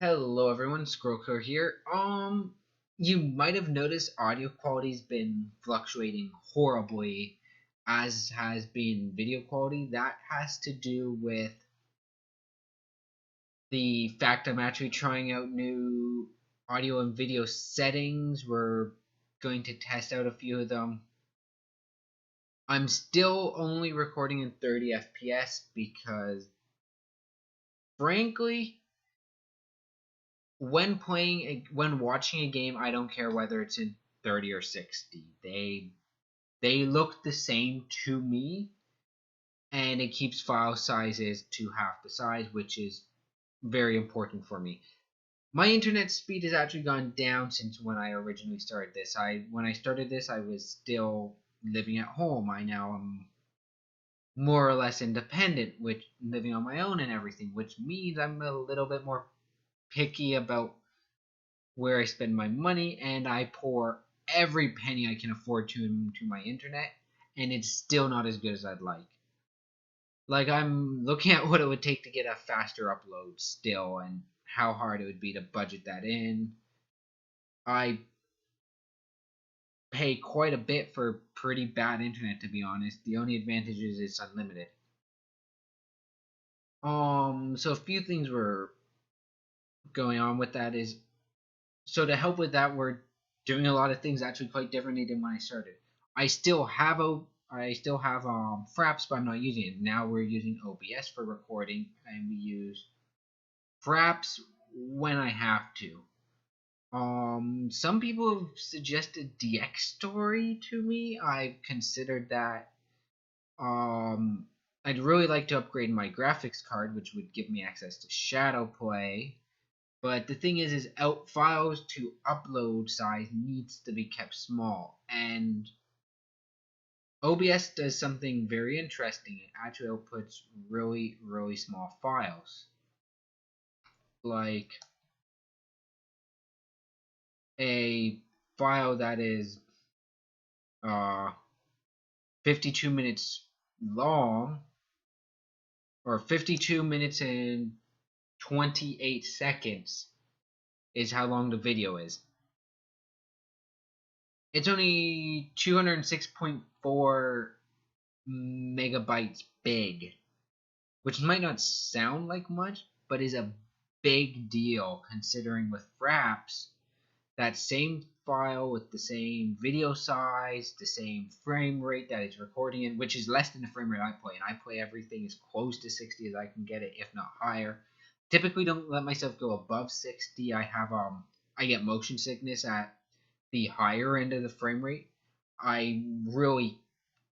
Hello everyone, Scrollcur here. You might have noticed audio quality's been fluctuating horribly, as has been video quality. That has to do with the fact I'm actually trying out new audio and video settings. We're going to test out a few of them. I'm still only recording in 30 FPS because, frankly, when watching a game, I don't care whether it's in 30 or 60. They look the same to me, and it keeps file sizes to half the size, which is very important for me. My internet speed has actually gone down since when I originally started this. When I started this, I was still living at home. I now am more or less independent, which living on my own and everything, which means I'm a little bit more picky about where I spend my money, and I pour every penny I can afford to my internet, and it's still not as good as I'd like. Like, I'm looking at what it would take to get a faster upload still, and how hard it would be to budget that in. I pay quite a bit for pretty bad internet, to be honest. The only advantage is it's unlimited. So a few things were going on with that is, so to help with that, we're doing a lot of things actually quite differently than when I started. I still have Fraps, but I'm not using it. Now we're using OBS for recording, and we use Fraps when I have to. Some people have suggested Dxtory to me. I've considered that. I'd really like to upgrade my graphics card, which would give me access to Shadowplay. But the thing is out files to upload size needs to be kept small, and OBS does something very interesting. It actually outputs really, really small files, like a file that is 52 minutes long, or 52 minutes and 28 seconds is how long the video is. It's only 206.4 megabytes big, which might not sound like much, but is a big deal considering with Fraps, that same file with the same video size, the same frame rate that it's recording in, which is less than the frame rate I play, and I play everything as close to 60 as I can get it, if not higher. Typically don't let myself go above 60. I get motion sickness at the higher end of the frame rate. I really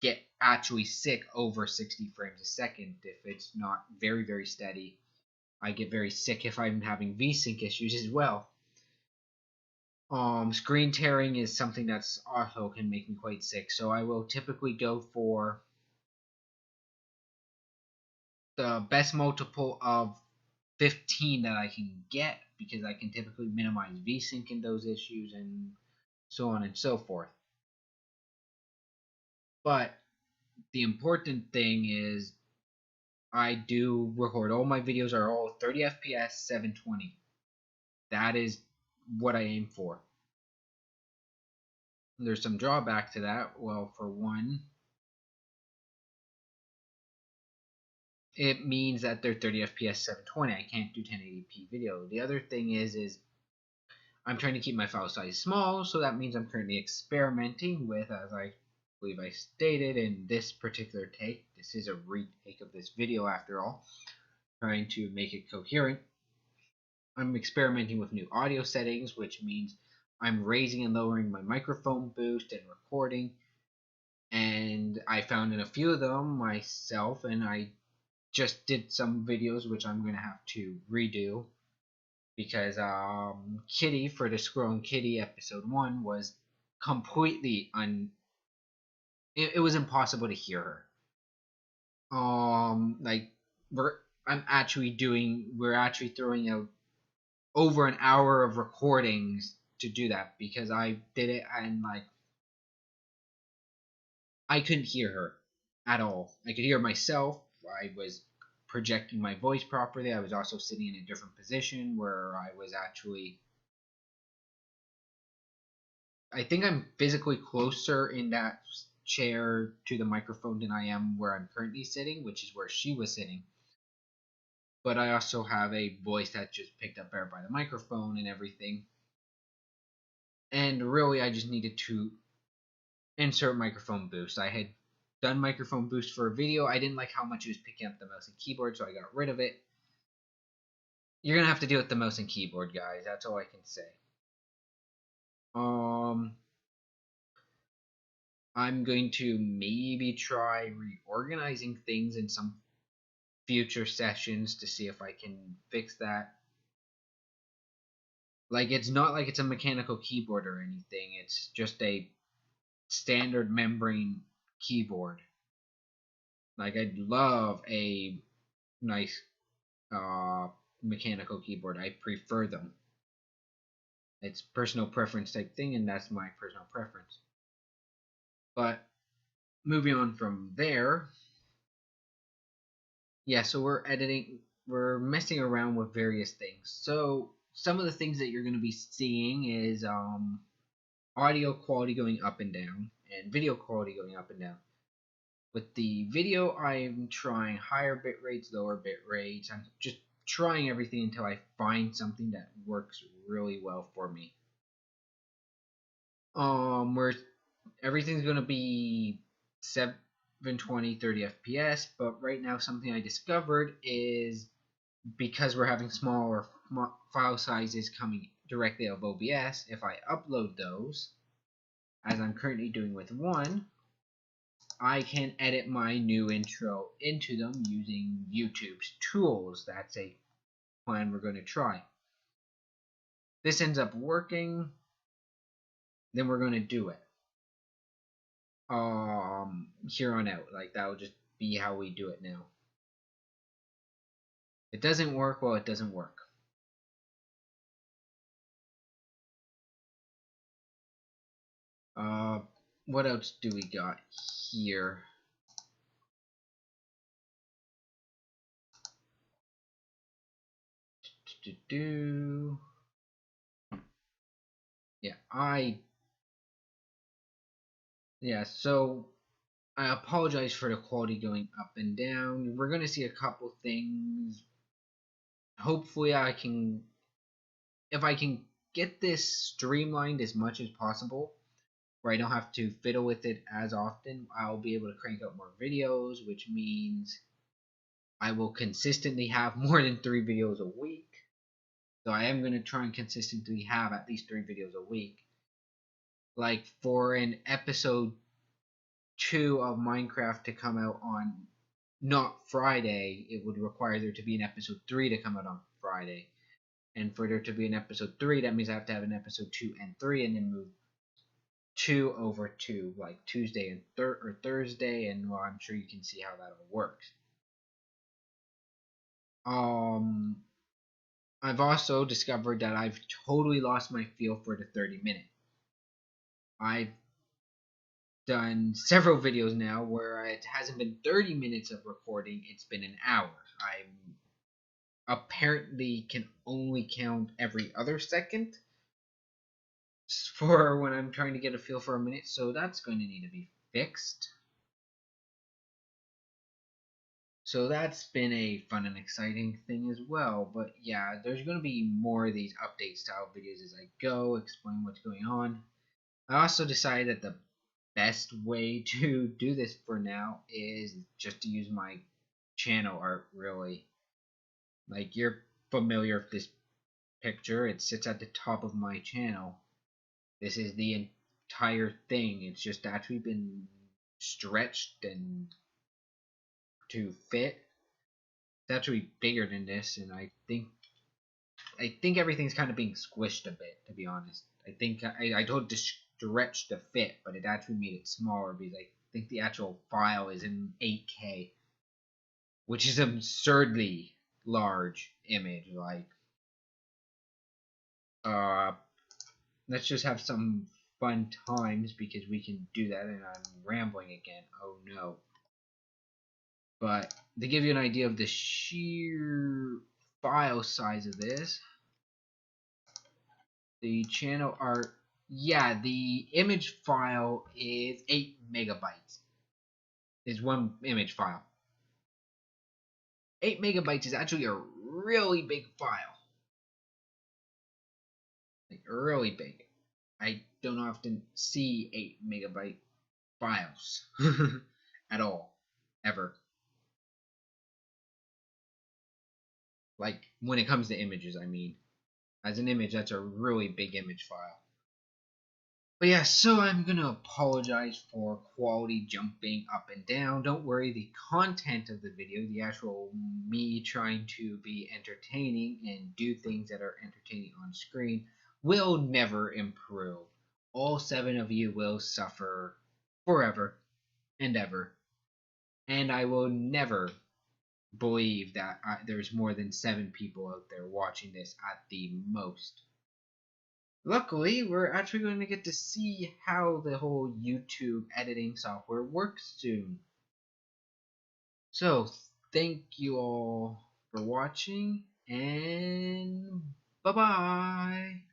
get actually sick over 60 frames a second if it's not very, very steady. I get very sick if I'm having VSync issues as well. Screen tearing is something that's also can make me quite sick, so I will typically go for the best multiple of 15 that I can get, because I can typically minimize VSync in those issues and so on and so forth. But the important thing is I do record all my videos are all 30 FPS 720. That is what I aim for. There's some drawback to that. Well, for one, it means that they're 30 FPS 720. I can't do 1080p video. The other thing is I'm trying to keep my file size small, so that means I'm currently experimenting with, as I believe I stated in this particular take. This is a retake of this video after all, trying to make it coherent. I'm experimenting with new audio settings, which means I'm raising and lowering my microphone boost and recording. And I found in a few of them myself, and I just did some videos which I'm going to have to redo, because Kitty, for the Scrolling Kitty episode 1, was completely it was impossible to hear her. Like, we're actually throwing out over an hour of recordings to do that, because I did it and like I couldn't hear her at all. I could hear myself. I was projecting my voice properly. I was also sitting in a different position where I was actually, I think I'm physically closer in that chair to the microphone than I am where I'm currently sitting, which is where she was sitting. But I also have a voice that just picked up better by the microphone and everything. And really, I just needed to insert microphone boost. I had done microphone boost for a video. I didn't like how much it was picking up the mouse and keyboard, so I got rid of it. You're gonna have to deal with the mouse and keyboard, guys. That's all I can say. I'm going to maybe try reorganizing things in some future sessions to see if I can fix that. Like, it's not like it's a mechanical keyboard or anything. It's just a standard membrane keyboard. Like, I'd love a nice mechanical keyboard. I prefer them. It's personal preference type thing, and that's my personal preference. But moving on from there, yeah, so we're messing around with various things. So some of the things that you're going to be seeing is audio quality going up and down, and video quality going up and down. With the video, I'm trying higher bit rates, lower bit rates. I'm just trying everything until I find something that works really well for me. Where everything's going to be 720 30 FPS, but right now something I discovered is because we're having smaller file sizes coming directly out of OBS, if I upload those, as I'm currently doing with one, I can edit my new intro into them using YouTube's tools. That's a plan we're going to try. This ends up working, then we're going to do it. Here on out, like that will just be how we do it now. It doesn't work, well, it doesn't work. What else do we got here? Yeah, so I apologize for the quality going up and down. We're going to see a couple things. Hopefully if I can get this streamlined as much as possible, where I don't have to fiddle with it as often, I'll be able to crank out more videos, which means I will consistently have more than 3 videos a week. So I am going to try and consistently have at least 3 videos a week. Like for an episode 2 of Minecraft to come out on not Friday, it would require there to be an episode 3 to come out on Friday. And for there to be an episode 3, that means I have to have an episode 2 and 3 and then move 2 over to like Tuesday and Thursday, and well, I'm sure you can see how that all works. I've also discovered that I've totally lost my feel for the 30-minute. I've done several videos now where it hasn't been 30 minutes of recording, it's been an hour. I apparently can only count every other second for when I'm trying to get a feel for a minute, so that's going to need to be fixed. So that's been a fun and exciting thing as well. But yeah, there's going to be more of these update style videos as I go, explain what's going on. I also decided that the best way to do this for now is just to use my channel art, really. Like, you're familiar with this picture, it sits at the top of my channel. This is the entire thing. It's just actually been stretched and to fit. It's actually bigger than this, and I think everything's kind of being squished a bit, to be honest. I think I told it to stretch to fit, but it actually made it smaller because I think the actual file is in 8K, which is an absurdly large image. Like, let's just have some fun times because we can do that, and I'm rambling again. Oh no. But to give you an idea of the sheer file size of this, the channel art, yeah, the image file is 8 megabytes. Is one image file. 8 megabytes is actually a really big file. Like, really big. I don't often see 8 megabyte files at all, ever. Like, when it comes to images, I mean. As an image, that's a really big image file. But yeah, so I'm gonna apologize for quality jumping up and down. Don't worry, the content of the video, the actual me trying to be entertaining and do things that are entertaining on screen, will never improve. All 7 of you will suffer forever and ever. And I will never believe that there's more than 7 people out there watching this at the most. Luckily, we're actually going to get to see how the whole YouTube editing software works soon. So, thank you all for watching, and bye-bye!